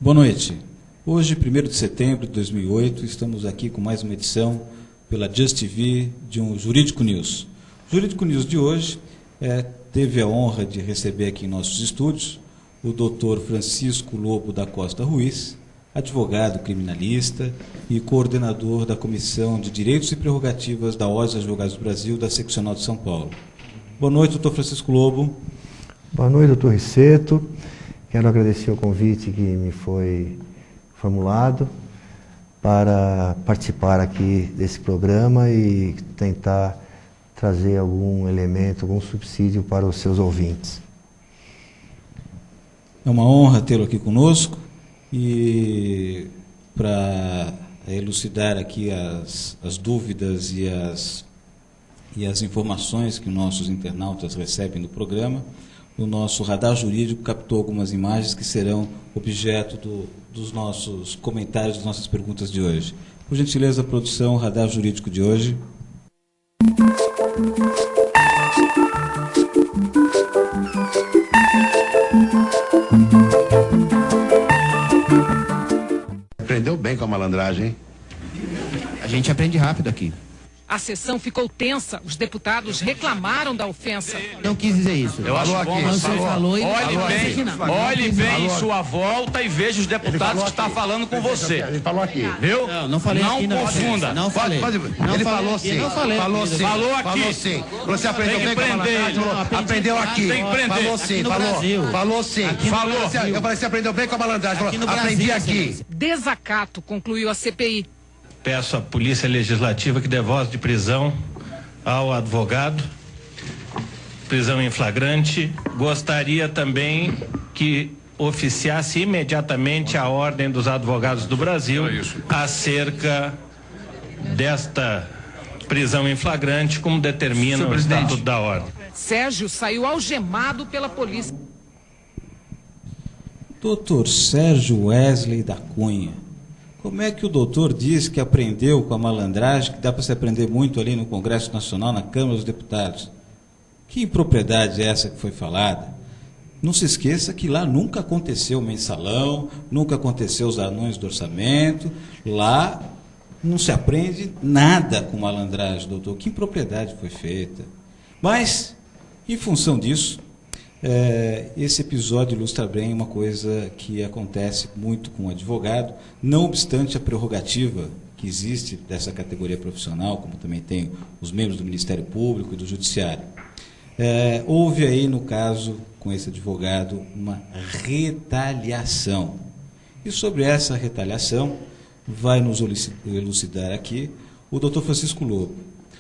Boa noite. Hoje, 1º de setembro de 2008, estamos aqui com mais uma edição pela Just TV de um Jurídico News. O Jurídico News de hoje teve a honra de receber aqui em nossos estúdios o Dr. Francisco Lobo da Costa Ruiz, advogado criminalista e coordenador da Comissão de Direitos e Prerrogativas da Ordem dos Advogados do Brasil, da Seccional de São Paulo. Boa noite, doutor Francisco Lobo. Boa noite, doutor Riceto. Quero agradecer o convite que me foi formulado para participar aqui desse programa e tentar trazer algum elemento, algum subsídio para os seus ouvintes. É uma honra tê-lo aqui conosco e para elucidar aqui as dúvidas e as informações que nossos internautas recebem do programa, o nosso radar jurídico captou algumas imagens que serão objeto dos nossos comentários, das nossas perguntas de hoje. Por gentileza, produção, radar jurídico de hoje. Aprendeu bem com a malandragem, hein? A gente aprende rápido aqui. A sessão ficou tensa. Os deputados reclamaram da ofensa. Não quis dizer isso. Eu acho bom, mas você falou e olhe bem sua volta e veja os deputados que estão falando com você. Ele falou aqui. Viu? Não falei aqui. Não confunda. Não falei. Ele falou sim. Falou sim. Falou aqui. Falou sim. Você aprendeu Tem que bem com a prender. malandragem? Aprendeu aqui. Tem que prender. Falou sim. Falou sim. Falou. Eu falei, você aprendeu bem com a malandragem. Aqui no Aprendi Brasil, aqui. Desacato, concluiu a CPI. Peço à Polícia Legislativa que dê voz de prisão ao advogado, prisão em flagrante. Gostaria também que oficiasse imediatamente a Ordem dos Advogados do Brasil acerca desta prisão em flagrante, como determina o Estatuto da Ordem. Sérgio saiu algemado pela polícia. Doutor Sérgio Wesley da Cunha, como é que o doutor diz que aprendeu com a malandragem, que dá para se aprender muito ali no Congresso Nacional, na Câmara dos Deputados? Que impropriedade é essa que foi falada? Não se esqueça que lá nunca aconteceu o mensalão, nunca aconteceu os anões do orçamento, lá não se aprende nada com malandragem, doutor. Que impropriedade foi feita? Mas, em função disso, esse episódio ilustra bem uma coisa que acontece muito com o advogado, não obstante a prerrogativa que existe dessa categoria profissional, como também tem os membros do Ministério Público e do Judiciário. Houve aí, no caso, com esse advogado, uma retaliação. E sobre essa retaliação, vai nos elucidar aqui o doutor Francisco Lobo.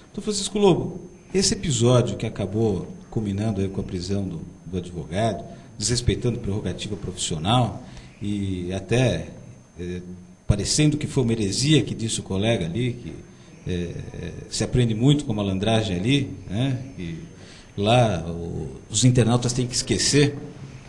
Doutor Francisco Lobo, esse episódio que acabou culminando aí com a prisão do advogado, desrespeitando a prerrogativa profissional e até parecendo que foi uma heresia que disse o colega ali, que se aprende muito com a malandragem ali, né? E lá os internautas têm que esquecer,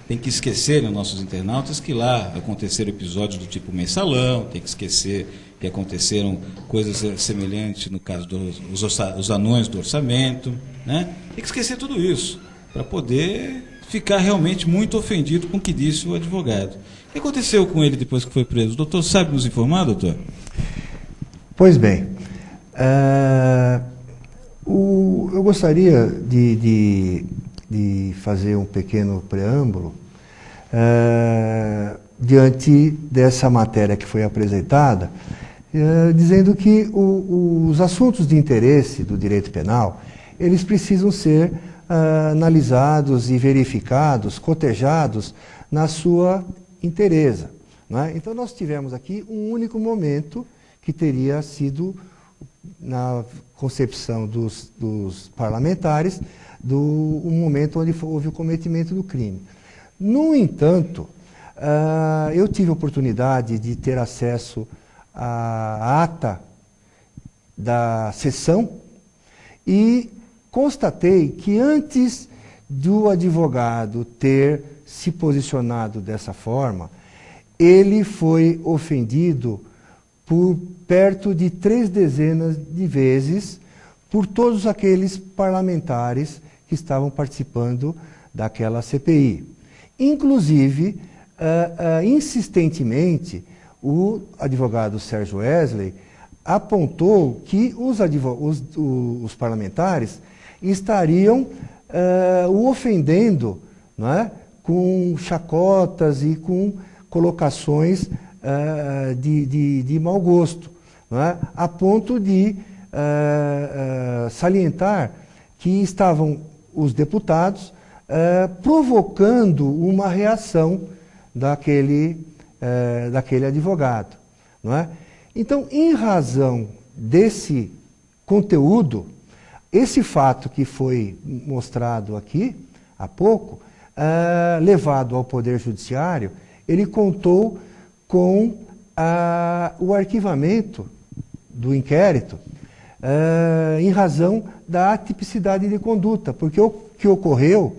os nossos internautas, que lá aconteceram episódios do tipo mensalão, tem que esquecer que aconteceram coisas semelhantes no caso dos anões do orçamento, né? Tem que esquecer tudo isso, para poder ficar realmente muito ofendido com o que disse o advogado. O que aconteceu com ele depois que foi preso? O doutor sabe nos informar, doutor? Pois bem, eu gostaria de fazer um pequeno preâmbulo diante dessa matéria que foi apresentada, dizendo que os assuntos de interesse do direito penal, eles precisam ser analisados e verificados, cotejados na sua inteireza, não é? Então nós tivemos aqui um único momento que teria sido, na concepção dos parlamentares, um momento onde houve o cometimento do crime. No entanto, eu tive a oportunidade de ter acesso à ata da sessão e constatei que antes do advogado ter se posicionado dessa forma, ele foi ofendido por perto de 3 dezenas de vezes por todos aqueles parlamentares que estavam participando daquela CPI. Inclusive, insistentemente, o advogado Sérgio Wesley apontou que os parlamentares estariam o ofendendo, não é? Com chacotas e com colocações de mau gosto, não é? A ponto de salientar que estavam os deputados provocando uma reação daquele advogado, não é? Então, em razão desse conteúdo, esse fato que foi mostrado aqui há pouco, levado ao Poder Judiciário, ele contou com o arquivamento do inquérito em razão da atipicidade de conduta, porque o que ocorreu,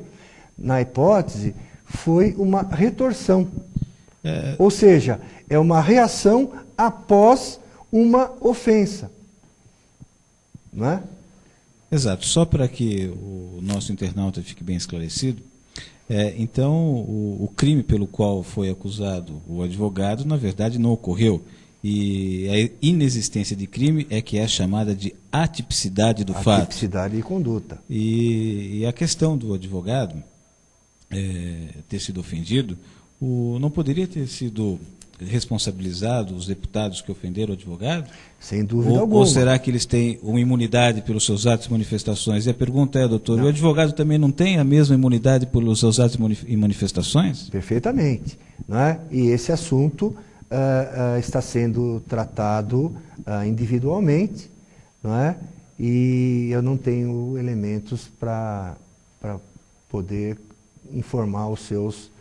na hipótese, foi uma retorção. Ou seja, é uma reação após uma ofensa. Não é? Exato. Só para que o nosso internauta fique bem esclarecido, então o crime pelo qual foi acusado o advogado, na verdade, não ocorreu. E a inexistência de crime é que é chamada de atipicidade do fato. Atipicidade de conduta. E a questão do advogado ter sido ofendido, não poderia ter sido responsabilizado os deputados que ofenderam o advogado? Sem dúvida alguma. Ou será que eles têm uma imunidade pelos seus atos e manifestações? E a pergunta é, doutor, o advogado também não tem a mesma imunidade pelos seus atos e manifestações? Perfeitamente. Não é? E esse assunto está sendo tratado individualmente, não é? E eu não tenho elementos para poder informar os seus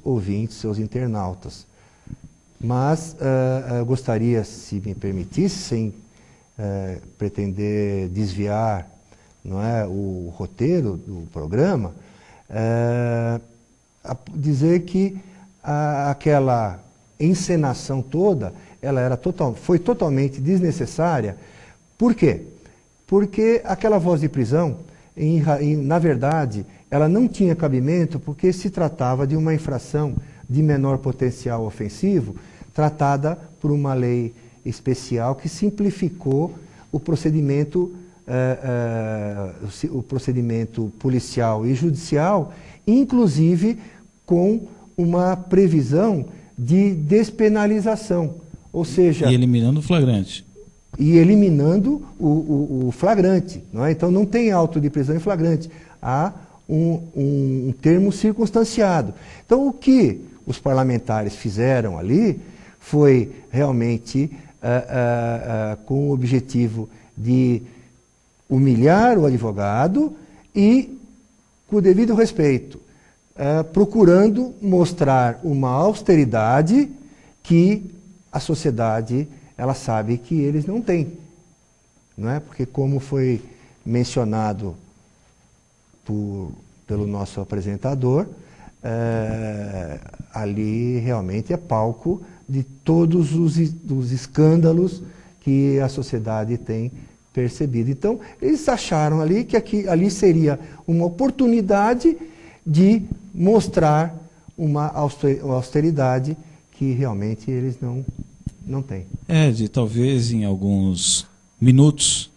ouvintes, seus internautas. Mas eu gostaria, se me permitisse, sem pretender desviar, não é, o roteiro do programa, dizer que aquela encenação toda, ela foi totalmente desnecessária. Por quê? Porque aquela voz de prisão, na verdade, ela não tinha cabimento porque se tratava de uma infração de menor potencial ofensivo, tratada por uma lei especial que simplificou o procedimento policial e judicial, inclusive com uma previsão de despenalização, ou seja... E eliminando o flagrante. E eliminando o flagrante. Não é? Então não tem auto de prisão em flagrante, há um termo circunstanciado. Então o que os parlamentares fizeram ali foi realmente com o objetivo de humilhar o advogado e, com o devido respeito, procurando mostrar uma austeridade que a sociedade ela sabe que eles não têm. Não é? Porque, como foi mencionado pelo nosso apresentador, ali realmente é palco de todos os escândalos que a sociedade tem percebido. Então, eles acharam ali que ali seria uma oportunidade de mostrar uma austeridade que realmente eles não têm. De talvez em alguns minutos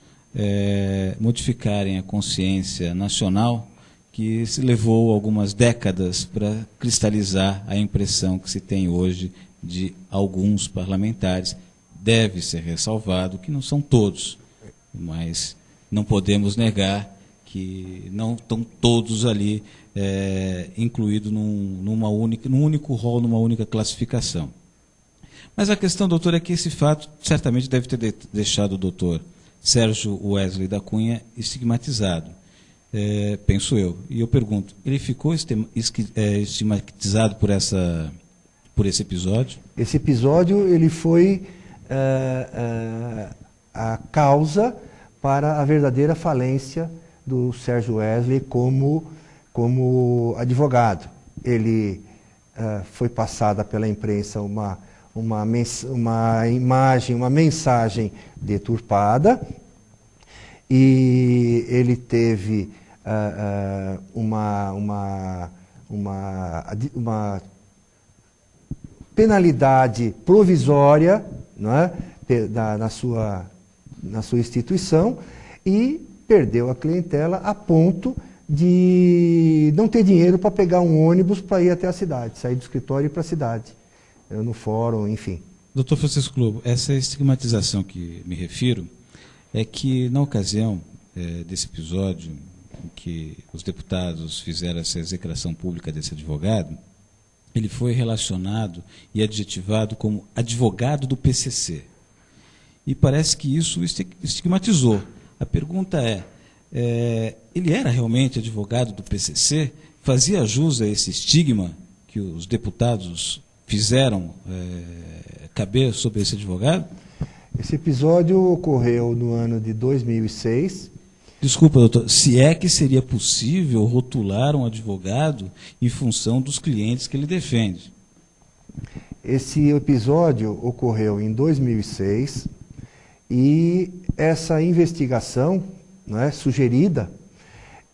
modificarem a consciência nacional que se levou algumas décadas para cristalizar a impressão que se tem hoje de alguns parlamentares. Deve ser ressalvado que não são todos, mas não podemos negar que não estão todos ali incluídos num único rol, numa única classificação. Mas a questão, doutor, é que esse fato certamente deve ter deixado o doutor Sérgio Wesley da Cunha estigmatizado, penso eu. E eu pergunto, ele ficou estigmatizado por esse episódio? Esse episódio ele foi a causa para a verdadeira falência do Sérgio Wesley como advogado. Ele foi passada pela imprensa uma imagem, uma mensagem deturpada, e ele teve penalidade provisória, não é? na sua instituição, e perdeu a clientela a ponto de não ter dinheiro para pegar um ônibus para ir até a cidade, sair do escritório e ir para a cidade, no fórum, enfim. Doutor Francisco Lobo, essa estigmatização que me refiro é que, na ocasião desse episódio em que os deputados fizeram essa execração pública desse advogado, ele foi relacionado e adjetivado como advogado do PCC. E parece que isso estigmatizou. A pergunta ele era realmente advogado do PCC? Fazia jus a esse estigma que os deputados fizeram caber sobre esse advogado? Esse episódio ocorreu no ano de 2006. Desculpa, doutor, se é que seria possível rotular um advogado em função dos clientes que ele defende? Esse episódio ocorreu em 2006 e essa investigação, não é, sugerida,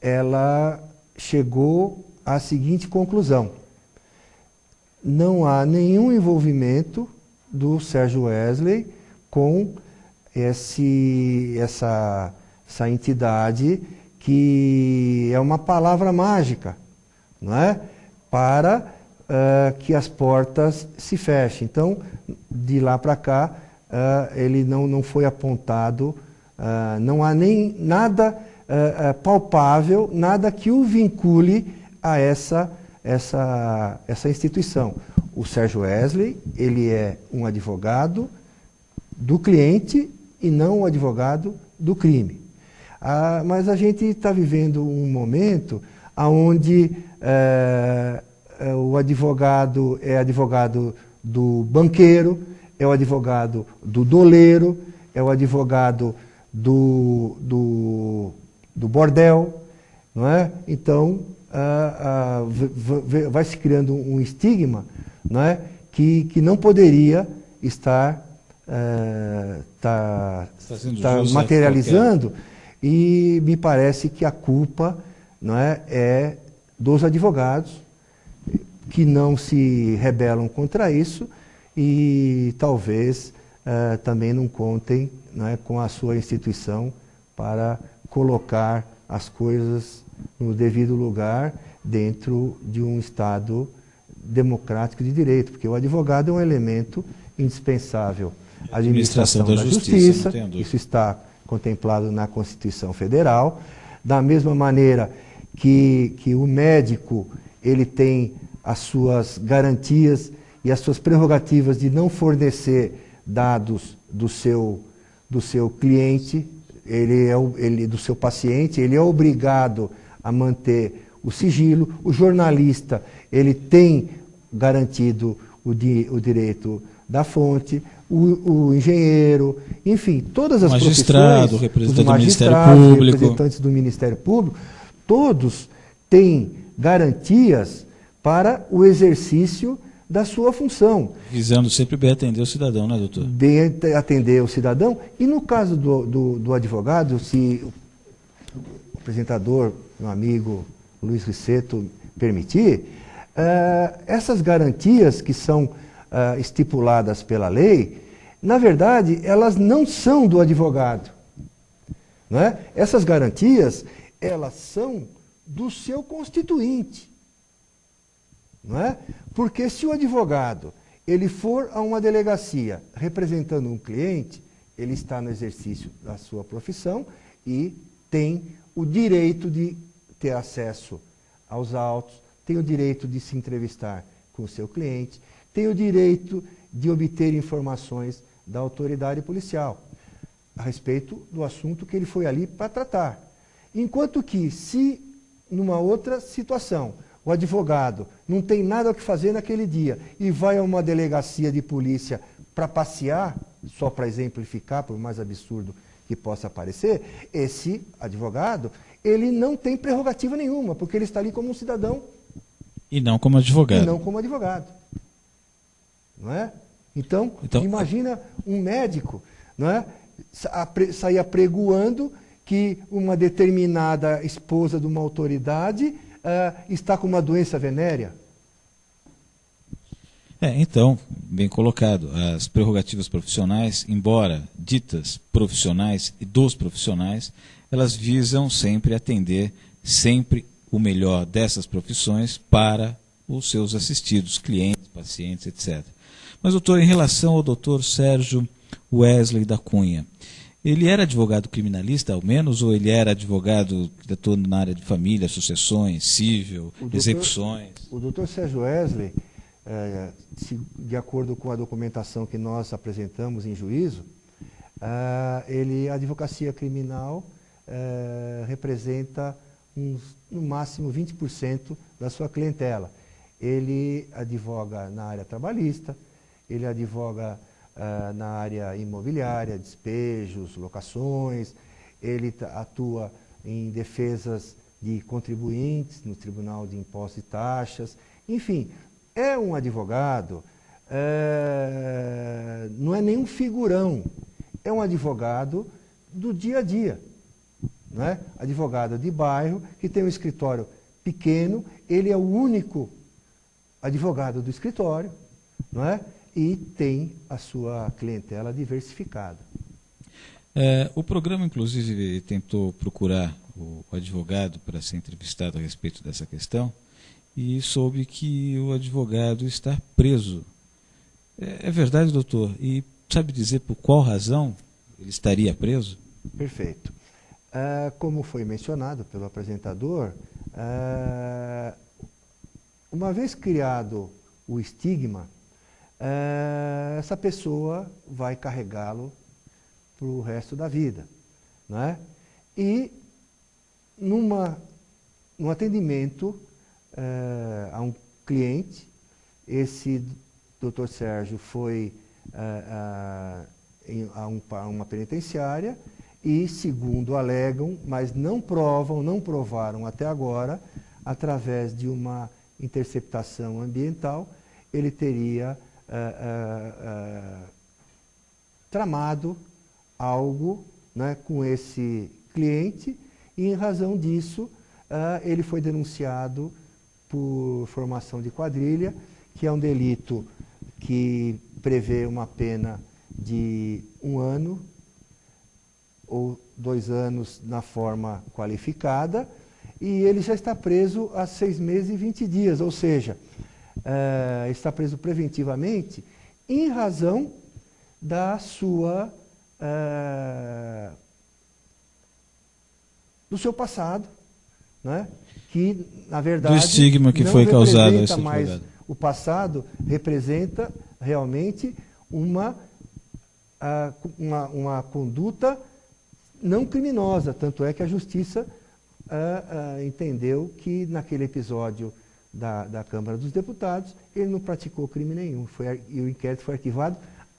ela chegou à seguinte conclusão: não há nenhum envolvimento do Sérgio Wesley com essa entidade que é uma palavra mágica, não é? Para que as portas se fechem. Então, de lá para cá, ele não foi apontado, não há nem nada palpável, nada que o vincule a essa instituição. O Sérgio Wesley, ele é um advogado do cliente e não um advogado do crime. Mas a gente está vivendo um momento onde o advogado é advogado do banqueiro, é o advogado do doleiro, é o advogado do bordel, não é? Então, vai se criando um estigma, não é? Que não poderia estar materializando, e me parece que a culpa, não é dos advogados, que não se rebelam contra isso e talvez também não contem, não é, com a sua instituição para colocar as coisas no devido lugar dentro de um Estado democrático de direito, porque o advogado é um elemento indispensável à administração da justiça, isso está contemplado na Constituição Federal, da mesma maneira que o médico ele tem as suas garantias e as suas prerrogativas de não fornecer dados do seu cliente, do seu paciente, ele é obrigado a manter o sigilo. O jornalista, ele tem garantido o direito da fonte, o engenheiro, enfim, todas as magistrado, profissões, representante do Ministério Público, representantes do Ministério Público, todos têm garantias para o exercício da sua função. Visando sempre bem atender o cidadão, né, doutor? Bem atender o cidadão. E no caso do advogado, se o apresentador, meu amigo Luiz Risseto, permitir, essas garantias que são estipuladas pela lei, na verdade, elas não são do advogado. Não é? Essas garantias, elas são do seu constituinte. Não é? Porque se o advogado ele for a uma delegacia representando um cliente, ele está no exercício da sua profissão e tem o direito de ter acesso aos autos, tem o direito de se entrevistar com o seu cliente, tem o direito de obter informações da autoridade policial a respeito do assunto que ele foi ali para tratar. Enquanto que, se numa outra situação o advogado não tem nada o que fazer naquele dia e vai a uma delegacia de polícia para passear, só para exemplificar, por mais absurdo que possa parecer, esse advogado, ele não tem prerrogativa nenhuma, porque ele está ali como um cidadão. E não como advogado. E não como advogado. Não é? Então imagina um médico, não é, sair apregoando que uma determinada esposa de uma autoridade está com uma doença venérea. Então, bem colocado, as prerrogativas profissionais, embora ditas profissionais e dos profissionais, elas visam sempre atender sempre o melhor dessas profissões para os seus assistidos, clientes, pacientes, etc. Mas, doutor, em relação ao doutor Sérgio Wesley da Cunha, ele era advogado criminalista, ao menos, ou ele era advogado que atua na área de família, sucessões, civil, execuções? O doutor Sérgio Wesley, de acordo com a documentação que nós apresentamos em juízo, a advocacia criminal representa no máximo 20% da sua clientela. Ele advoga na área trabalhista, ele advoga na área imobiliária, despejos, locações, ele atua em defesas de contribuintes no Tribunal de Impostos e Taxas, enfim, é um advogado, não é nenhum figurão, é um advogado do dia a dia, não é? Advogado de bairro, que tem um escritório pequeno, ele é o único advogado do escritório, não é? E tem a sua clientela diversificada. O programa, inclusive, tentou procurar o advogado para ser entrevistado a respeito dessa questão e soube que o advogado está preso. É verdade, doutor? E sabe dizer por qual razão ele estaria preso? Perfeito. Como foi mencionado pelo apresentador, uma vez criado o estigma, essa pessoa vai carregá-lo para o resto da vida, não é? E num atendimento a um cliente, esse doutor Sérgio foi a uma penitenciária e, segundo alegam, mas não provaram até agora, através de uma interceptação ambiental, ele teria tramado algo, né, com esse cliente e, em razão disso, ele foi denunciado por formação de quadrilha, que é um delito que prevê uma pena de 1 ano ou 2 anos na forma qualificada, e ele já está preso há 6 meses e 20 dias, ou seja, está preso preventivamente em razão da sua do seu passado, né? Que na verdade do estigma que foi causado a esse advogado. O passado representa realmente uma conduta não criminosa, tanto é que a justiça entendeu que naquele episódio da Câmara dos Deputados ele não praticou crime nenhum, e o inquérito foi arquivado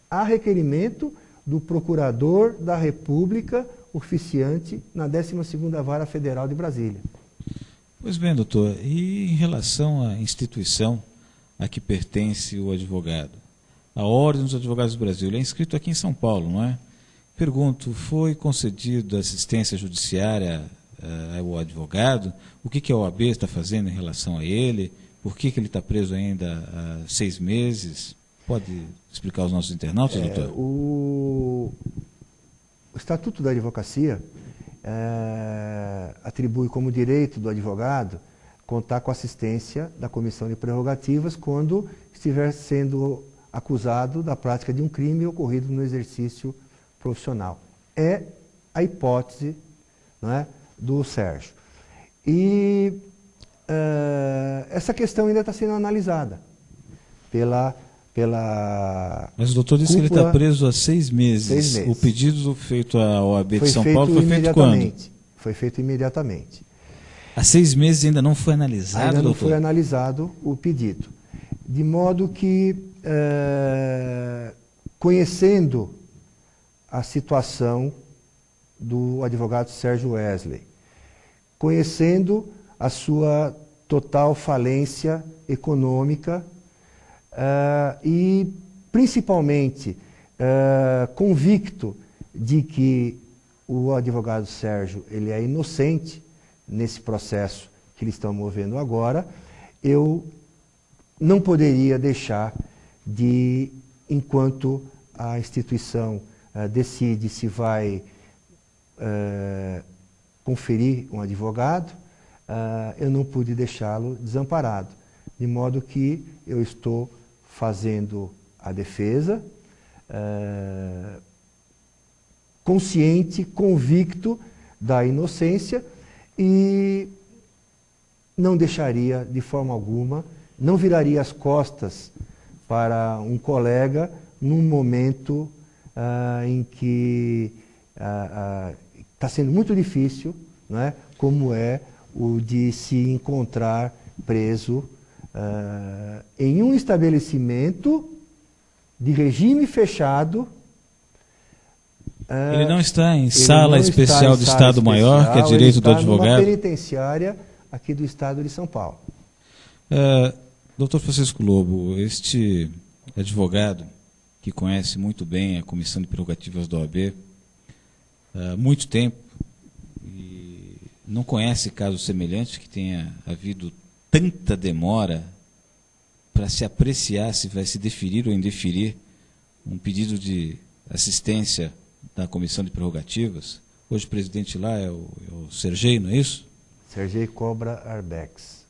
a requerimento do Procurador da República oficiante na 12ª Vara Federal de Brasília. Pois bem, doutor, e em relação à instituição a que pertence o advogado? A Ordem dos Advogados do Brasil, ele é inscrito aqui em São Paulo, não é? Pergunto, foi concedida assistência judiciária ao advogado? O que a OAB está fazendo em relação a ele? Por que ele está preso ainda há 6 meses? Pode explicar aos nossos internautas, doutor? O Estatuto da Advocacia atribui como direito do advogado contar com a assistência da Comissão de Prerrogativas quando estiver sendo acusado da prática de um crime ocorrido no exercício profissional. É a hipótese, não é, do Sérgio. E essa questão ainda está sendo analisada pela Mas o doutor disse que ele está preso há 6 meses. 6 meses. O pedido feito à OAB de São Paulo foi feito quando? Foi feito imediatamente. Há 6 meses ainda não foi analisado, ainda não doutor? foi analisado o pedido. De modo que, conhecendo a situação do advogado Sérgio Wesley, conhecendo a sua total falência econômica, e principalmente convicto de que o advogado Sérgio ele é inocente nesse processo que eles estão movendo agora, eu não poderia deixar enquanto a instituição decide se vai conferir um advogado, eu não pude deixá-lo desamparado. De modo que eu estou fazendo a defesa, consciente, convicto da inocência, e não deixaria de forma alguma, não viraria as costas para um colega num momento em que está sendo muito difícil, não é? Como é o de se encontrar preso em um estabelecimento de regime fechado. Ele não está em sala especial do Estado-Maior, que é direito do advogado? Numa penitenciária aqui do Estado de São Paulo. Doutor Francisco Lobo, este advogado que conhece muito bem a Comissão de Prerrogativas da OAB há muito tempo e não conhece casos semelhantes que tenha havido tanta demora para se apreciar se vai se deferir ou indeferir um pedido de assistência da Comissão de Prerrogativas. Hoje o presidente lá é o Sergei, não é isso? Sergei Cobra Arbex.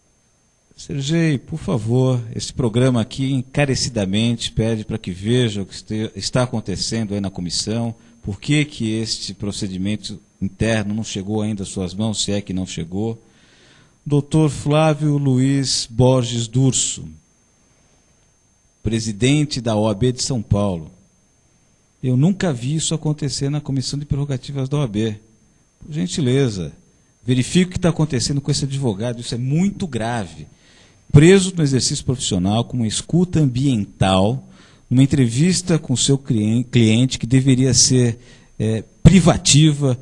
Sergei, por favor, esse programa aqui encarecidamente pede para que veja o que está acontecendo aí na comissão, por que este procedimento interno não chegou ainda às suas mãos, se é que não chegou. Dr. Flávio Luiz Borges Durso, presidente da OAB de São Paulo. Eu nunca vi isso acontecer na Comissão de Prerrogativas da OAB. Por gentileza, verifique o que está acontecendo com esse advogado, isso é muito grave. Preso no exercício profissional, com uma escuta ambiental, numa entrevista com seu cliente que deveria ser privativa,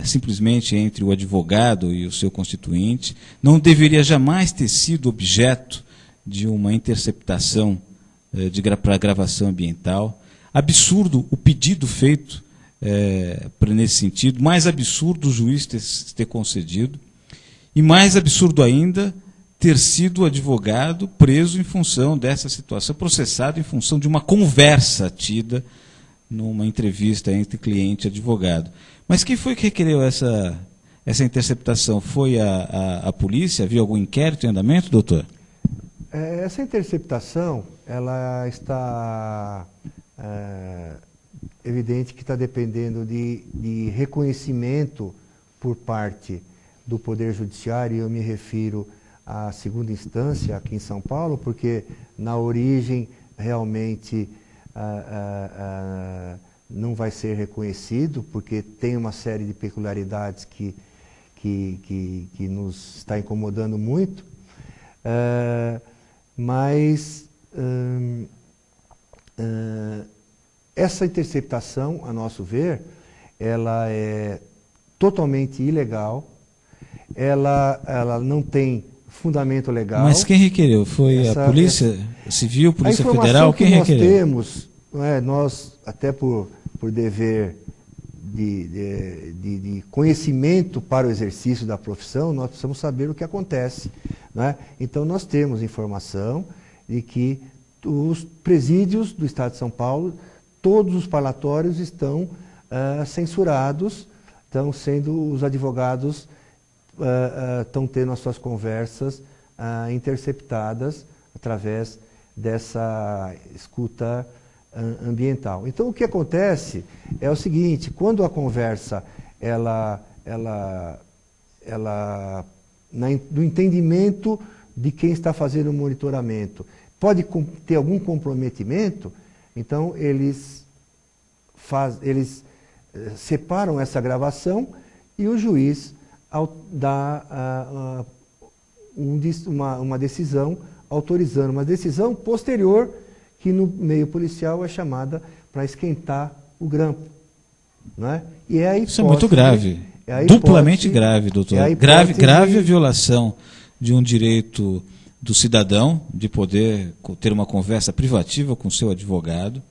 simplesmente entre o advogado e o seu constituinte, não deveria jamais ter sido objeto de uma interceptação para gravação ambiental. Absurdo o pedido feito nesse sentido, mais absurdo o juiz ter concedido, e mais absurdo ainda ter sido o advogado preso em função dessa situação, processado em função de uma conversa tida numa entrevista entre cliente e advogado. Mas quem foi que requereu essa interceptação? Foi a polícia? Havia algum inquérito em andamento, doutor? Essa interceptação, ela está evidente que está dependendo de reconhecimento por parte do Poder Judiciário, e eu me refiro à segunda instância aqui em São Paulo, porque na origem realmente não vai ser reconhecido, porque tem uma série de peculiaridades que nos está incomodando muito, mas essa interceptação, a nosso ver, ela é totalmente ilegal, ela não tem fundamento legal. Mas quem requereu? Foi a Polícia Civil, Polícia Federal? Quem requereu? Nós temos, nós, até por dever de conhecimento para o exercício da profissão, nós precisamos saber o que acontece. Então, nós temos informação de que os presídios do Estado de São Paulo, todos os parlatórios estão censurados, os advogados estão tendo as suas conversas interceptadas através dessa escuta ambiental. Então, o que acontece é o seguinte: quando a conversa, do entendimento de quem está fazendo o monitoramento, pode ter algum comprometimento, então eles separam essa gravação e o juiz dá uma decisão autorizando, uma decisão posterior que no meio policial é chamada para esquentar o grampo. Não é? E é a hipótese, isso é muito grave, duplamente grave, doutor. Grave a violação de um direito do cidadão de poder ter uma conversa privativa com seu advogado,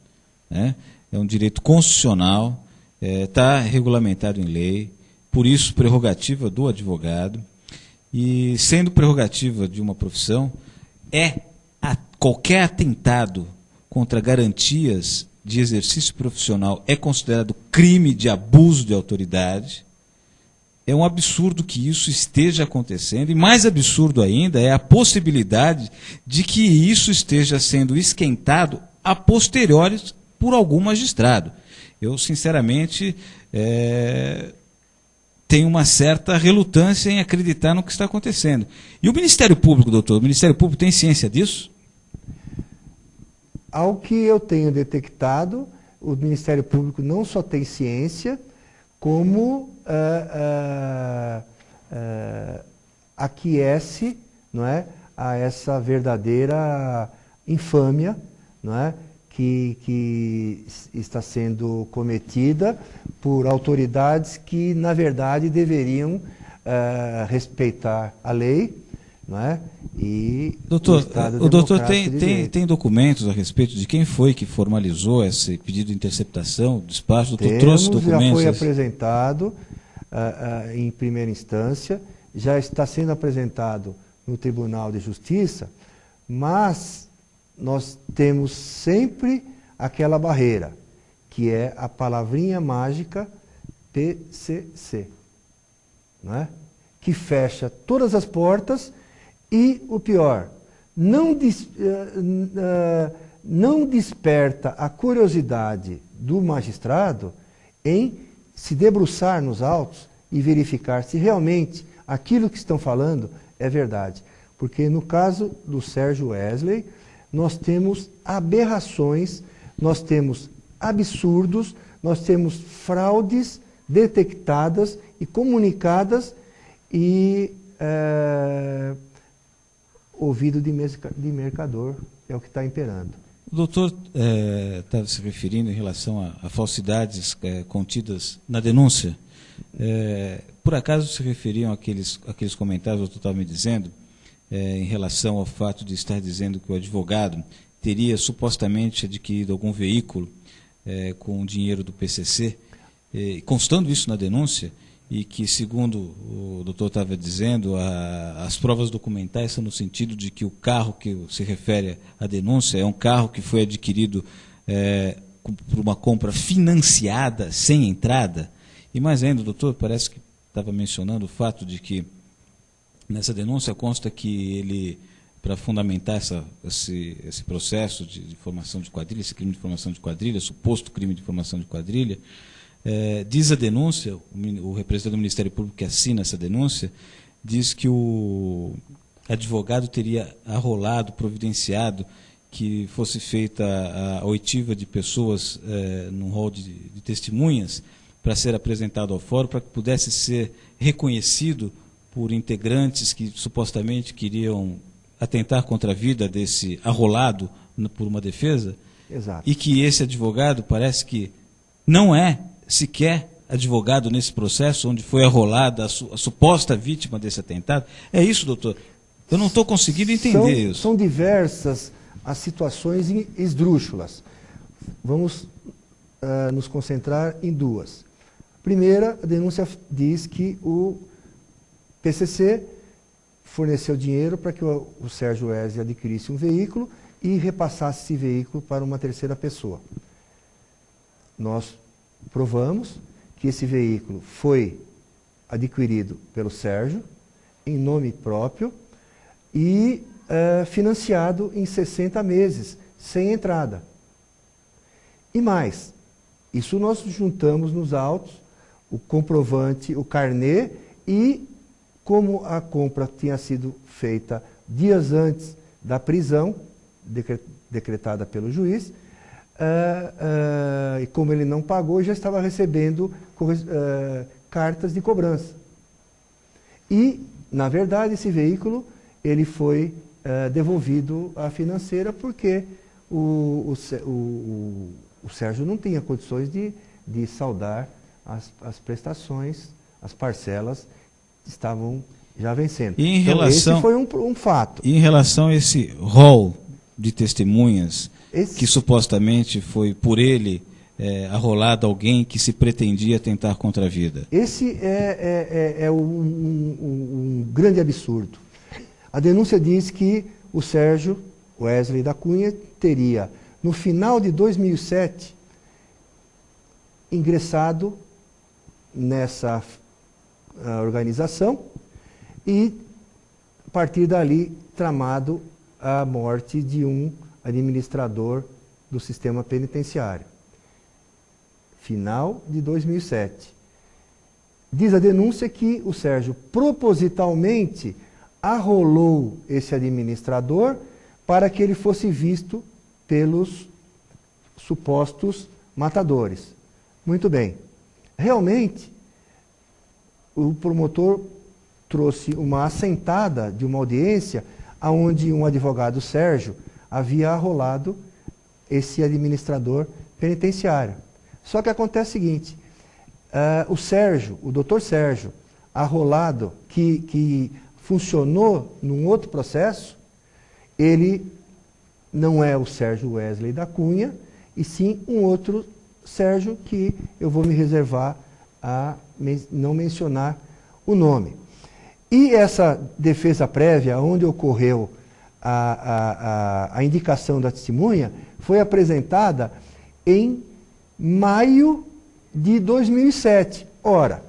né? É um direito constitucional, está regulamentado em lei, por isso prerrogativa do advogado, e sendo prerrogativa de uma profissão, é qualquer atentado contra garantias de exercício profissional é considerado crime de abuso de autoridade. É um absurdo que isso esteja acontecendo, e mais absurdo ainda é a possibilidade de que isso esteja sendo esquentado a posteriori por algum magistrado. Eu, sinceramente, tenho uma certa relutância em acreditar no que está acontecendo. E o Ministério Público, doutor, o Ministério Público tem ciência disso? Ao que eu tenho detectado, o Ministério Público não só tem ciência, como aquece, não é, a essa verdadeira infâmia, não é, que está sendo cometida por autoridades que, na verdade, deveriam respeitar a lei, não é? E doutor, o doutor tem documentos a respeito de quem foi que formalizou esse pedido de interceptação, o despacho? O doutor trouxe documentos? Já foi apresentado em primeira instância, já está sendo apresentado no Tribunal de Justiça, mas nós temos sempre aquela barreira, que é a palavrinha mágica PCC, não é? Que fecha todas as portas. E o pior, não desperta a curiosidade do magistrado em se debruçar nos autos e verificar se realmente aquilo que estão falando é verdade. Porque no caso do Sérgio Wesley, nós temos aberrações, nós temos absurdos, nós temos fraudes detectadas e comunicadas e ouvido de mercador é o que está imperando. O doutor estava se referindo em relação a falsidades contidas na denúncia. Por acaso se referiam àqueles comentários que o doutor estava me dizendo, em relação ao fato de estar dizendo que o advogado teria supostamente adquirido algum veículo com dinheiro do PCC, constando isso na denúncia, e que, segundo o doutor estava dizendo, as provas documentais são no sentido de que o carro que se refere à denúncia é um carro que foi adquirido por uma compra financiada, sem entrada. E mais ainda, o doutor parece que estava mencionando o fato de que nessa denúncia consta que ele, para fundamentar esse processo de formação de quadrilha, esse crime de formação de quadrilha, suposto crime de formação de quadrilha, diz a denúncia, o representante do Ministério Público que assina essa denúncia, diz que o advogado teria arrolado, providenciado que fosse feita a oitiva de pessoas num rol de testemunhas para ser apresentado ao fórum, para que pudesse ser reconhecido por integrantes que supostamente queriam atentar contra a vida desse arrolado por uma defesa. Exato. E que esse advogado parece que não é sequer advogado nesse processo onde foi arrolada a suposta vítima desse atentado. É isso, doutor? Eu não estou conseguindo entender isso. São diversas as situações esdrúxulas. Vamos nos concentrar em duas. Primeira, a denúncia diz que o PCC forneceu dinheiro para que o Sérgio Wesley adquirisse um veículo e repassasse esse veículo para uma terceira pessoa. Nós provamos que esse veículo foi adquirido pelo Sérgio, em nome próprio, e financiado em 60 meses, sem entrada. E mais, isso nós juntamos nos autos, o comprovante, o carnê, e como a compra tinha sido feita dias antes da prisão, decretada pelo juiz, e como ele não pagou, já estava recebendo cartas de cobrança. E, na verdade, esse veículo ele foi devolvido à financeira porque o Sérgio não tinha condições de saldar as prestações, as parcelas estavam já vencendo. E em relação, esse foi um fato. E em relação a esse rol de testemunhas, que supostamente foi por ele arrolado alguém que se pretendia atentar contra a vida. Esse é um grande absurdo. A denúncia diz que o Sérgio Wesley da Cunha teria, no final de 2007, ingressado nessa organização e, a partir dali, tramado a morte de um administrador do sistema penitenciário. Final de 2007. Diz a denúncia que o Sérgio propositalmente arrolou esse administrador para que ele fosse visto pelos supostos matadores. Muito bem. Realmente, o promotor trouxe uma assentada de uma audiência onde um advogado, Sérgio, havia arrolado esse administrador penitenciário. Só que acontece o seguinte, o Sérgio, o doutor Sérgio, arrolado, que funcionou num outro processo, ele não é o Sérgio Wesley da Cunha, e sim um outro Sérgio que eu vou me reservar a não mencionar o nome. E essa defesa prévia, onde ocorreu a indicação da testemunha, foi apresentada em maio de 2007. Ora,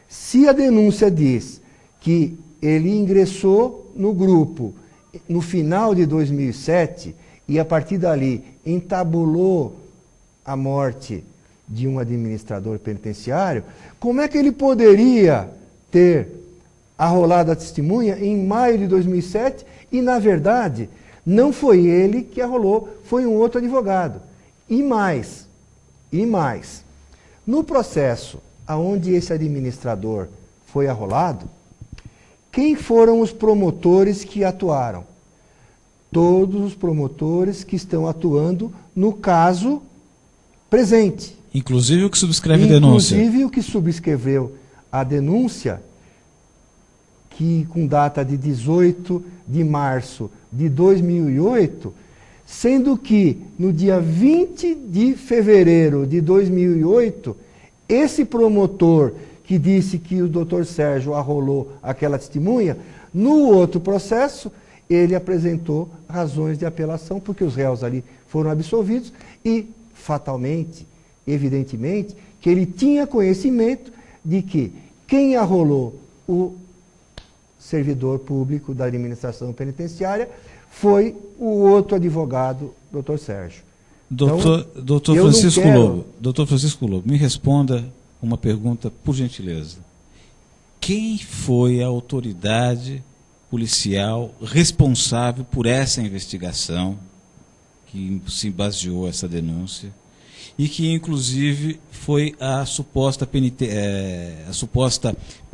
se a denúncia diz que ele ingressou no grupo no final de 2007 e a partir dali entabulou a morte de um administrador penitenciário, como é que ele poderia ter arrolado a testemunha em maio de 2007 e, na verdade, não foi ele que arrolou, foi um outro advogado. E mais, no processo onde esse administrador foi arrolado, quem foram os promotores que atuaram? Todos os promotores que estão atuando no caso presente. Inclusive o que subscreve a denúncia. Inclusive o que subscreveu a denúncia, que com data de 18 de março de 2008, sendo que no dia 20 de fevereiro de 2008, esse promotor que disse que o doutor Sérgio arrolou aquela testemunha, no outro processo, ele apresentou razões de apelação, porque os réus ali foram absolvidos e, fatalmente, evidentemente, que ele tinha conhecimento de que quem arrolou o servidor público da administração penitenciária foi o outro advogado, doutor Sérgio. Doutor Francisco Lobo, me responda uma pergunta, por gentileza. Quem foi a autoridade policial responsável por essa investigação que se baseou essa denúncia e que, inclusive, foi a suposta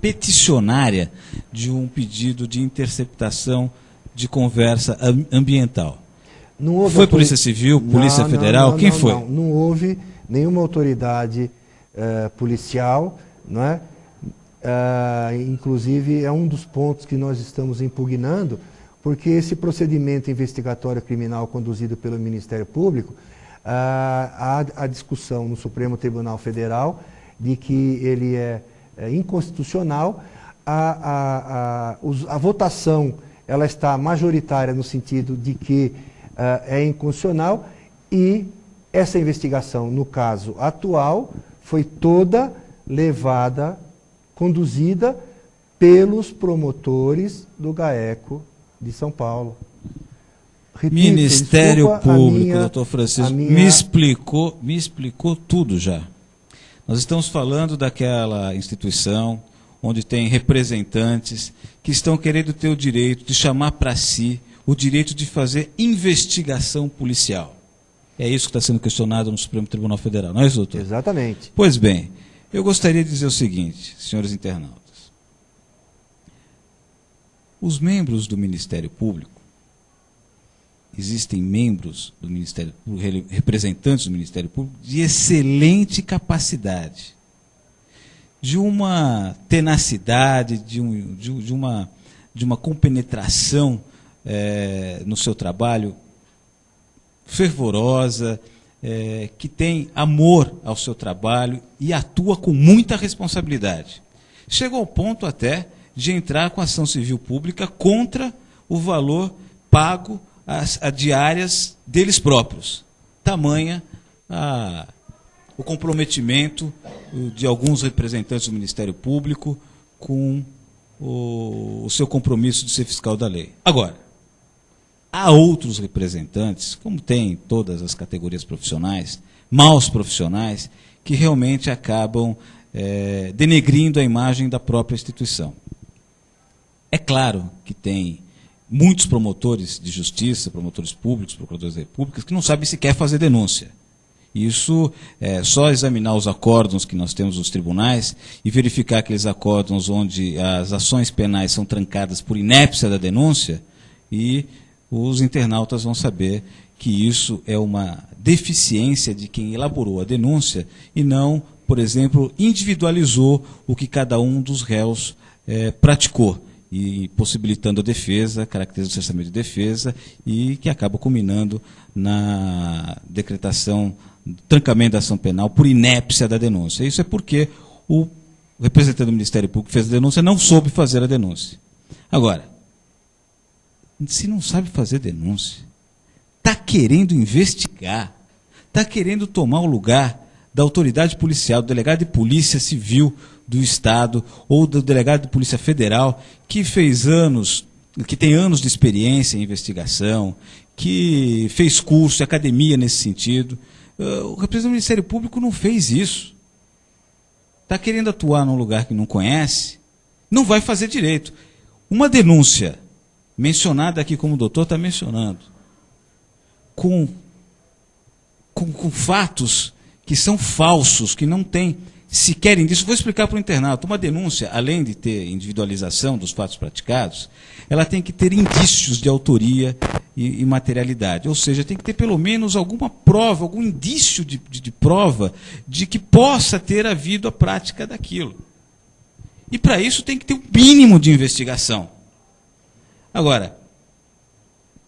peticionária de um pedido de interceptação de conversa ambiental? Foi Polícia Civil, Polícia Federal? Quem foi? Não houve nenhuma autoridade policial, não é? Inclusive, é um dos pontos que nós estamos impugnando, porque esse procedimento investigatório criminal conduzido pelo Ministério Público, há a discussão no Supremo Tribunal Federal de que ele é inconstitucional. A votação ela está majoritária no sentido de que é inconstitucional, e essa investigação, no caso atual, foi toda conduzida pelos promotores do GAECO de São Paulo. Repito, Ministério Público, doutor Francisco, me explicou tudo já. Nós estamos falando daquela instituição onde tem representantes que estão querendo ter o direito de chamar para si o direito de fazer investigação policial. É isso que está sendo questionado no Supremo Tribunal Federal, não é isso, doutor? Exatamente. Pois bem, eu gostaria de dizer o seguinte, senhores internautas. Os membros do Ministério Público, existem membros do Ministério Público, representantes do Ministério Público, de excelente capacidade, de uma tenacidade, de uma compenetração no seu trabalho fervorosa, que tem amor ao seu trabalho e atua com muita responsabilidade. Chegou ao ponto até de entrar com ação civil pública contra o valor pago a diárias deles próprios. Tamanha o comprometimento de alguns representantes do Ministério Público com o seu compromisso de ser fiscal da lei. Agora, há outros representantes, como tem em todas as categorias profissionais, maus profissionais, que realmente acabam denegrindo a imagem da própria instituição. É claro que tem muitos promotores de justiça, promotores públicos, procuradores da República, que não sabem sequer fazer denúncia. Isso é só examinar os acórdãos que nós temos nos tribunais e verificar aqueles acórdãos onde as ações penais são trancadas por inépcia da denúncia, e os internautas vão saber que isso é uma deficiência de quem elaborou a denúncia e não, por exemplo, individualizou o que cada um dos réus praticou, e possibilitando a defesa, caracteriza o cessamento de defesa, e que acaba culminando na decretação, trancamento da ação penal por inépcia da denúncia. Isso é porque o representante do Ministério Público que fez a denúncia não soube fazer a denúncia. Agora, se não sabe fazer denúncia, está querendo investigar, está querendo tomar o lugar da autoridade policial, do delegado de polícia civil do Estado ou do delegado de polícia federal, que fez anos, que tem anos de experiência em investigação, que fez curso e academia nesse sentido. O representante do Ministério Público não fez isso. Está querendo atuar num lugar que não conhece, não vai fazer direito. Uma denúncia mencionada aqui, como o doutor está mencionando, com fatos que são falsos, que não tem sequer indício. Vou explicar para o internauta. Uma denúncia, além de ter individualização dos fatos praticados, ela tem que ter indícios de autoria e materialidade. Ou seja, tem que ter pelo menos alguma prova, algum indício de prova de que possa ter havido a prática daquilo. E para isso tem que ter um mínimo de investigação. Agora,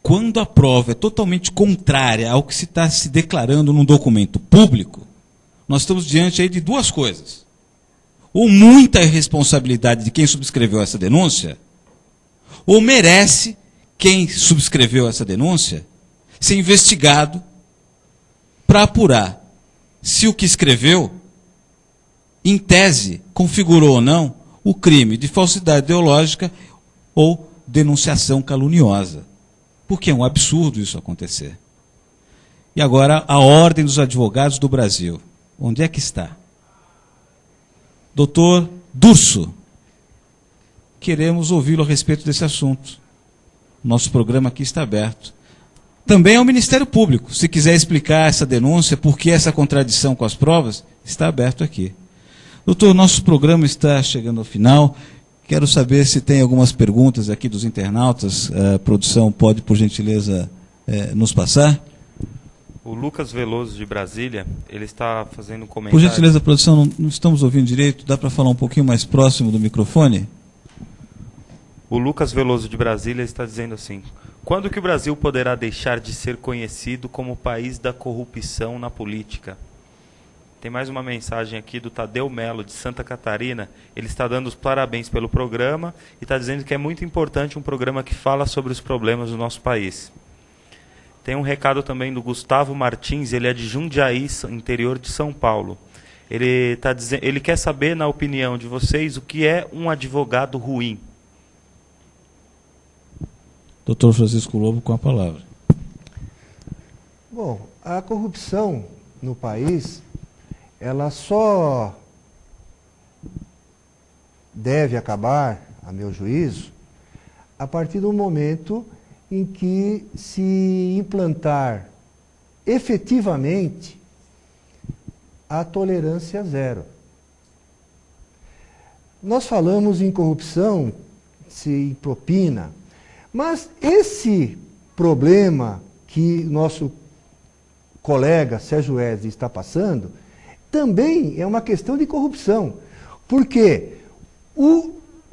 quando a prova é totalmente contrária ao que se está se declarando num documento público, nós estamos diante aí de duas coisas. Ou muita irresponsabilidade de quem subscreveu essa denúncia, ou merece quem subscreveu essa denúncia ser investigado para apurar se o que escreveu, em tese, configurou ou não o crime de falsidade ideológica ou denunciação caluniosa. Porque é um absurdo isso acontecer. E agora, a Ordem dos Advogados do Brasil. Onde é que está? Doutor Durso, queremos ouvi-lo a respeito desse assunto. Nosso programa aqui está aberto. Também ao Ministério Público. Se quiser explicar essa denúncia, por que essa contradição com as provas, está aberto aqui. Doutor, nosso programa está chegando ao final. Quero saber se tem algumas perguntas aqui dos internautas. A produção pode, por gentileza, nos passar? O Lucas Veloso de Brasília, ele está fazendo um comentário. Por gentileza, produção, não estamos ouvindo direito. Dá para falar um pouquinho mais próximo do microfone? O Lucas Veloso de Brasília está dizendo assim: quando que o Brasil poderá deixar de ser conhecido como o país da corrupção na política? Tem mais uma mensagem aqui do Tadeu Melo, de Santa Catarina. Ele está dando os parabéns pelo programa e está dizendo que é muito importante um programa que fala sobre os problemas do nosso país. Tem um recado também do Gustavo Martins, ele é de Jundiaí, interior de São Paulo. Ele quer saber, na opinião de vocês, o que é um advogado ruim. Doutor Francisco Lobo, com a palavra. Bom, a corrupção no país, ela só deve acabar, a meu juízo, a partir do momento em que se implantar efetivamente a tolerância zero. Nós falamos em corrupção, em propina, mas esse problema que nosso colega Sérgio Wesley está passando também é uma questão de corrupção, porque o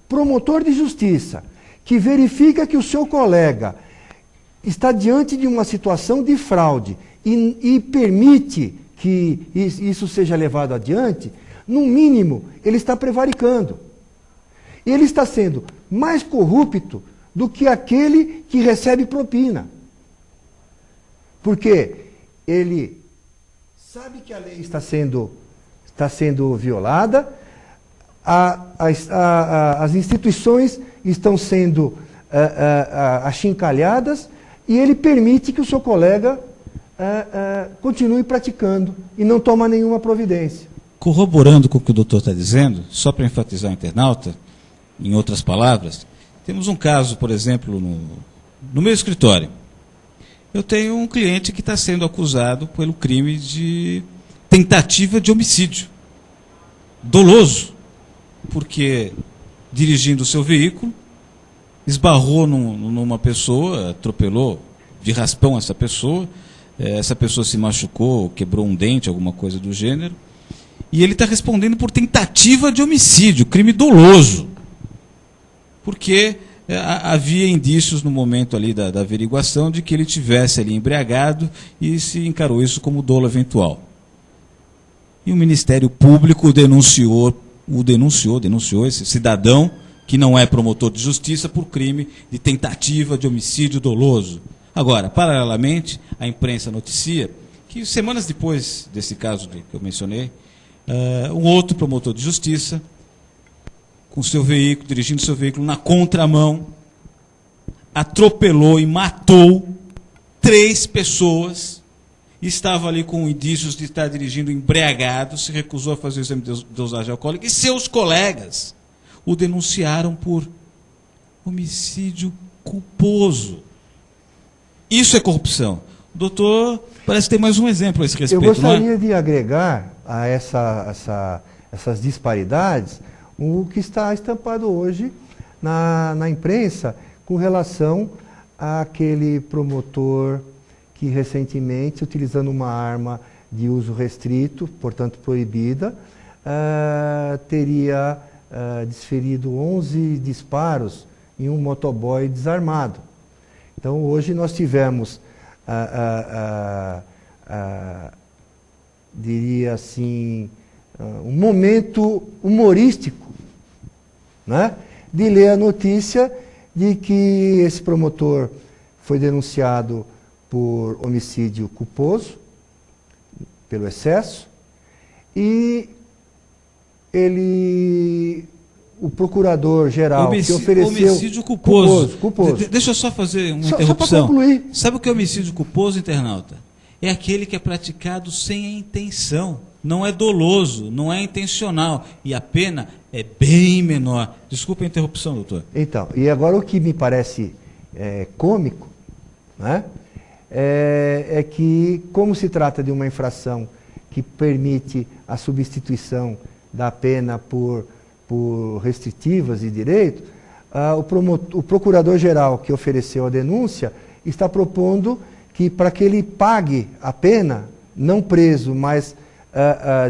promotor de justiça que verifica que o seu colega está diante de uma situação de fraude e permite que isso seja levado adiante, no mínimo, ele está prevaricando. E ele está sendo mais corrupto do que aquele que recebe propina. Porque ele sabe que a lei está sendo violada, as instituições estão sendo achincalhadas e ele permite que o seu colega continue praticando e não toma nenhuma providência. Corroborando com o que o doutor está dizendo, só para enfatizar o internauta, em outras palavras, temos um caso, por exemplo, no meu escritório. Eu tenho um cliente que está sendo acusado pelo crime de tentativa de homicídio doloso, porque dirigindo o seu veículo, esbarrou numa pessoa, atropelou de raspão essa pessoa se machucou, quebrou um dente, alguma coisa do gênero, e ele está respondendo por tentativa de homicídio, crime doloso, porque havia indícios no momento ali da averiguação de que ele tivesse ali embriagado e se encarou isso como dolo eventual. E o Ministério Público denunciou esse cidadão, que não é promotor de justiça, por crime de tentativa de homicídio doloso. Agora, paralelamente, a imprensa noticia que semanas depois desse caso que eu mencionei, um outro promotor de justiça, com seu veículo, dirigindo seu veículo na contramão, atropelou e matou 3 pessoas, estava ali com indícios de estar dirigindo embriagado, se recusou a fazer o exame de dosagem alcoólica, e seus colegas o denunciaram por homicídio culposo. Isso é corrupção. O doutor parece ter mais um exemplo a esse respeito. Eu gostaria de agregar a essas disparidades o que está estampado hoje na imprensa com relação àquele promotor que recentemente, utilizando uma arma de uso restrito, portanto proibida, teria desferido 11 disparos em um motoboy desarmado. Então hoje nós tivemos, diria assim, um momento humorístico, né, de ler a notícia de que esse promotor foi denunciado por homicídio culposo, pelo excesso, e o procurador-geral que ofereceu... Homicídio culposo. Culposo. Deixa eu só fazer uma Só interrupção. para concluir. Sabe o que é homicídio culposo, internauta? É aquele que é praticado sem a intenção. Não é doloso, não é intencional. E a pena é bem menor. Desculpa a interrupção, doutor. Então, e agora o que me parece cômico, né, é que, como se trata de uma infração que permite a substituição da pena por restritivas de direito, o procurador-geral que ofereceu a denúncia está propondo que, para que ele pague a pena, não preso, mas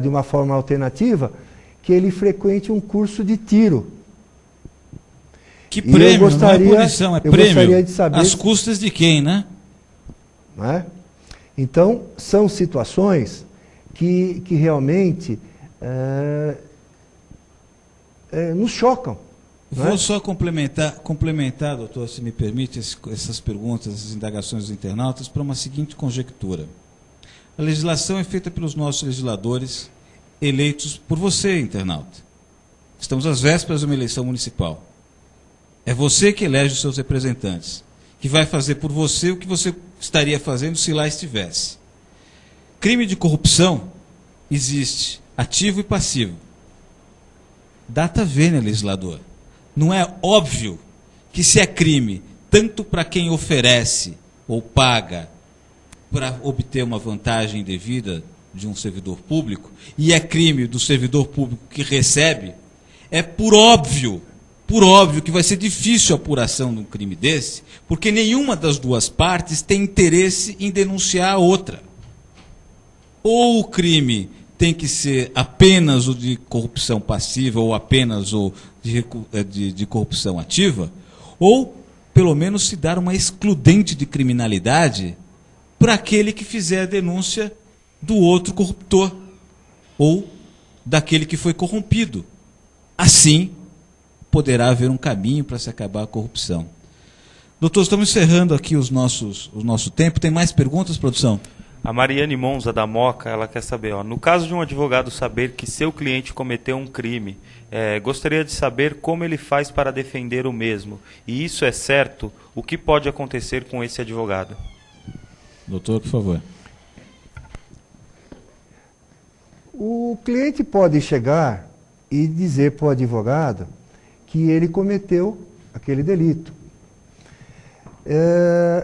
de uma forma alternativa, que ele frequente um curso de tiro. Que prêmio, não é punição, é prêmio. Gostaria de saber, às custas de quem, né? Não é? Então, são situações que realmente nos chocam. Vou só complementar, doutor, se me permite, essas perguntas, essas indagações dos internautas, para uma seguinte conjectura. A legislação é feita pelos nossos legisladores, eleitos por você, internauta. Estamos às vésperas de uma eleição municipal. É você que elege os seus representantes, que vai fazer por você o que você estaria fazendo se lá estivesse. Crime de corrupção existe, ativo e passivo. Data vênia, legislador. Não é óbvio que, se é crime, tanto para quem oferece ou paga para obter uma vantagem indevida de um servidor público, e é crime do servidor público que recebe, é por óbvio que vai ser difícil a apuração de um crime desse, porque nenhuma das duas partes tem interesse em denunciar a outra. Ou o crime tem que ser apenas o de corrupção passiva ou apenas o de corrupção ativa, ou pelo menos se dar uma excludente de criminalidade para aquele que fizer a denúncia do outro corruptor ou daquele que foi Assim, poderá haver um caminho para se acabar a corrupção. Doutor, estamos encerrando aqui o nosso tempo. Tem mais perguntas, produção? A Mariane Monza, da Moca, ela quer saber, no caso de um advogado saber que seu cliente cometeu um crime, gostaria de saber como ele faz para defender o mesmo. E isso é certo? O que pode acontecer com esse advogado? Doutor, por favor. O cliente pode chegar e dizer para o advogado que ele cometeu aquele delito.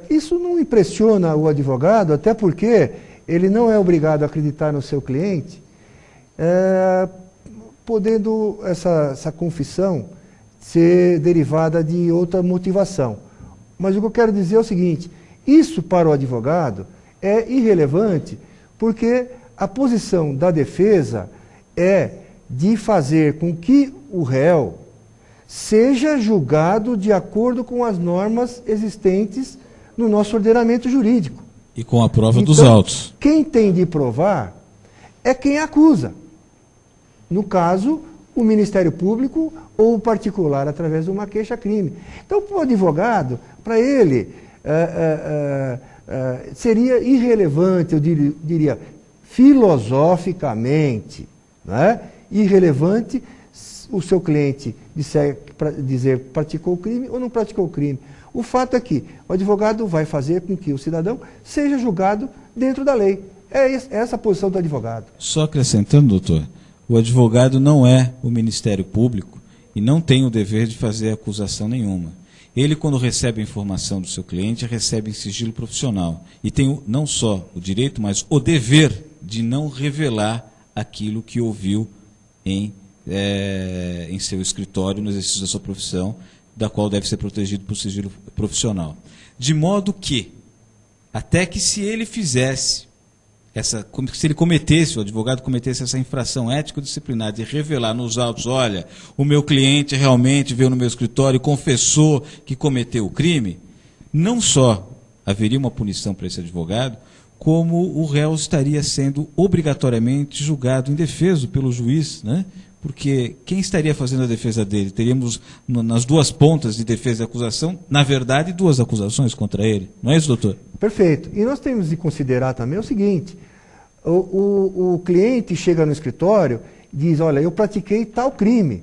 Isso não impressiona o advogado, até porque ele não é obrigado a acreditar no seu cliente, podendo essa confissão ser derivada de outra motivação. Mas o que eu quero dizer é o seguinte, isso para o advogado é irrelevante, porque a posição da defesa é de fazer com que o réu seja julgado de acordo com as normas existentes no nosso ordenamento jurídico. E com a prova dos autos. Quem tem de provar é quem acusa. No caso, o Ministério Público ou o particular, através de uma queixa-crime. Então, para o advogado, para ele, seria irrelevante, eu diria filosoficamente, né? Irrelevante o seu cliente dizer praticou o crime ou não praticou o crime. O fato é que o advogado vai fazer com que o cidadão seja julgado dentro da lei. É essa a posição do advogado. Só acrescentando, doutor, o advogado não é o Ministério Público e não tem o dever de fazer acusação nenhuma. Ele, quando recebe a informação do seu cliente, recebe em sigilo profissional. E tem não só o direito, mas o dever de não revelar aquilo que ouviu em seu escritório, no exercício da sua profissão, da qual deve ser protegido por sigilo profissional. De modo que, até que se ele fizesse, se ele cometesse, o advogado cometesse essa infração ético-disciplinar de revelar nos autos, olha, o meu cliente realmente veio no meu escritório e confessou que cometeu o crime, não só haveria uma punição para esse advogado, como o réu estaria sendo obrigatoriamente julgado indefeso pelo juiz, né? Porque quem estaria fazendo a defesa dele? Teríamos nas duas pontas de defesa e acusação, na verdade, duas acusações contra ele. Não é isso, doutor? Perfeito. E nós temos de considerar também o seguinte, o cliente chega no escritório e diz, olha, eu pratiquei tal crime.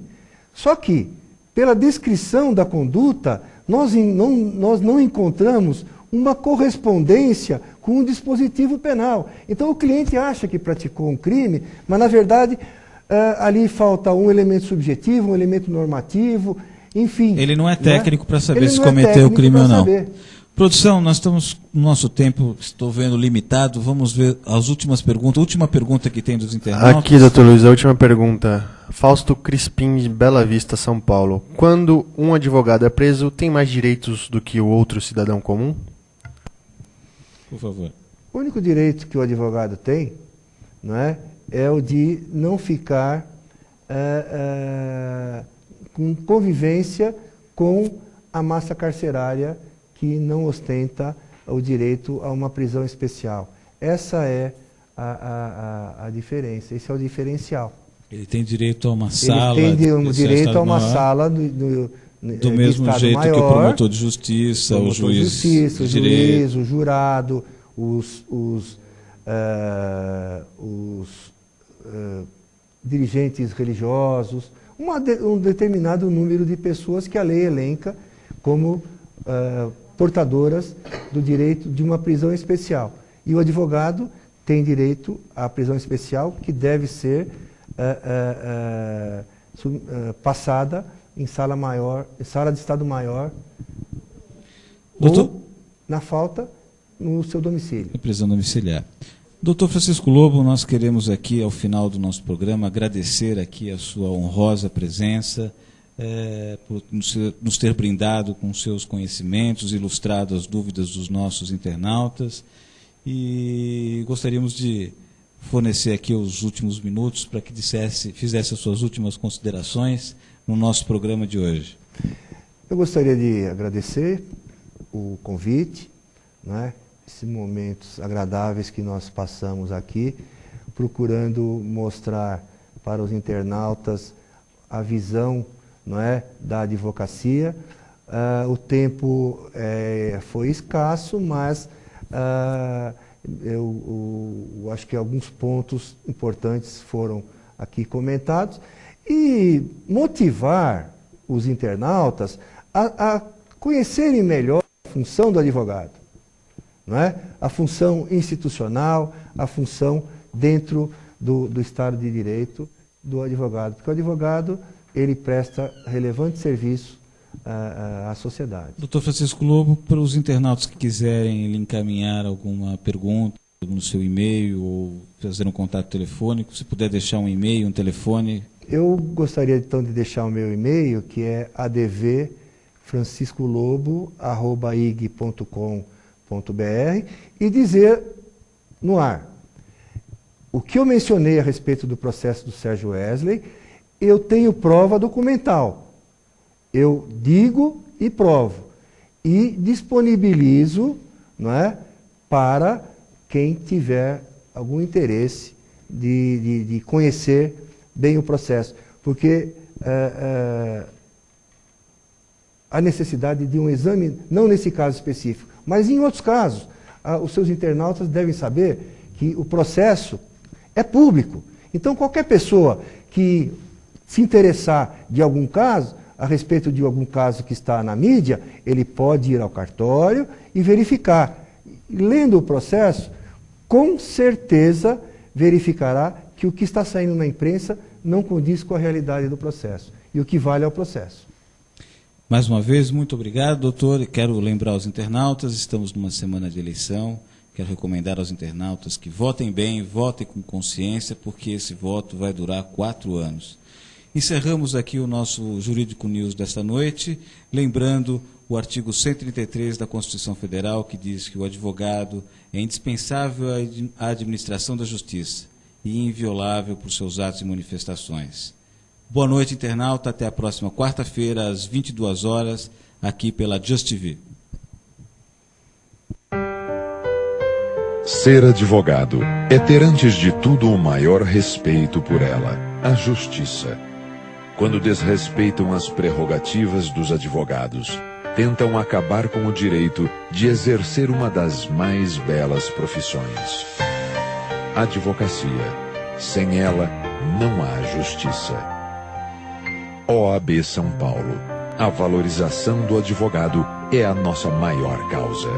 Só que, pela descrição da conduta, nós não encontramos uma correspondência com o dispositivo penal. Então o cliente acha que praticou um crime, mas na verdade ali falta um elemento subjetivo, um elemento normativo, enfim. Ele não é técnico para saber se cometeu o crime ou não. Produção, nós estamos no nosso tempo, estou vendo, limitado. Vamos ver as últimas perguntas. A última pergunta que tem dos internautas. Aqui, doutor Luiz, a última pergunta. Fausto Crispim, de Bela Vista, São Paulo. Quando um advogado é preso, tem mais direitos do que o outro cidadão comum? Por favor. O único direito que o advogado tem, não é o de não ficar com convivência com a massa carcerária que não ostenta o direito a uma prisão especial. Essa é a diferença, esse é o diferencial. Ele tem direito a uma sala... Ele tem direito a uma sala do mesmo jeito maior, que o promotor de justiça, o juiz o juiz, o jurado, os dirigentes religiosos, um determinado número de pessoas que a lei elenca como portadoras do direito de uma prisão especial. E o advogado tem direito à prisão especial que deve ser passada em sala maior, sala de Estado Maior, ou, na falta, no seu domicílio. A prisão domiciliar. Doutor Francisco Lobo, nós queremos aqui, ao final do nosso programa, agradecer aqui a sua honrosa presença, por nos ter brindado com seus conhecimentos, ilustrado as dúvidas dos nossos internautas, e gostaríamos de fornecer aqui os últimos minutos para que fizesse as suas últimas considerações no nosso programa de hoje. Eu gostaria de agradecer o convite, esses momentos agradáveis que nós passamos aqui, procurando mostrar para os internautas a visão da advocacia, O tempo foi escasso, mas eu acho que alguns pontos importantes foram aqui comentados. E motivar os internautas a conhecerem melhor a função do advogado, não é? A função institucional, a função dentro do Estado de Direito do advogado. Porque o advogado, ele presta relevante serviço à sociedade. Doutor Francisco Lobo, para os internautas que quiserem lhe encaminhar alguma pergunta no seu e-mail ou fazer um contato telefônico, se puder deixar um e-mail, um telefone. Eu gostaria então de deixar o meu e-mail, que é advfranciscolobo@ig.com.br, e dizer no ar: o que eu mencionei a respeito do processo do Sérgio Wesley, eu tenho prova documental. Eu digo e provo. E disponibilizo, não é, para quem tiver algum interesse de conhecer bem o processo. Porque a necessidade de um exame, não nesse caso específico, mas em outros casos, os seus internautas devem saber que o processo é público. Então, qualquer pessoa que se interessar de algum caso, a respeito de algum caso que está na mídia, ele pode ir ao cartório e verificar. Lendo o processo, com certeza verificará que o que está saindo na imprensa não condiz com a realidade do processo. E o que vale é o processo. Mais uma vez, muito obrigado, doutor. Quero lembrar aos internautas, estamos numa semana de eleição. Quero recomendar aos internautas que votem bem, votem com consciência, porque esse voto vai durar 4 anos. Encerramos aqui o nosso Jurídico News desta noite, lembrando o artigo 133 da Constituição Federal, que diz que o advogado é indispensável à administração da justiça e inviolável por seus atos e manifestações. Boa noite, internauta. Até a próxima quarta-feira, às 22 horas, aqui pela Just TV. Ser advogado é ter, antes de tudo, o maior respeito por ela, a justiça. Quando desrespeitam as prerrogativas dos advogados, tentam acabar com o direito de exercer uma das mais belas profissões. Advocacia. Sem ela, não há justiça. OAB São Paulo. A valorização do advogado é a nossa maior causa.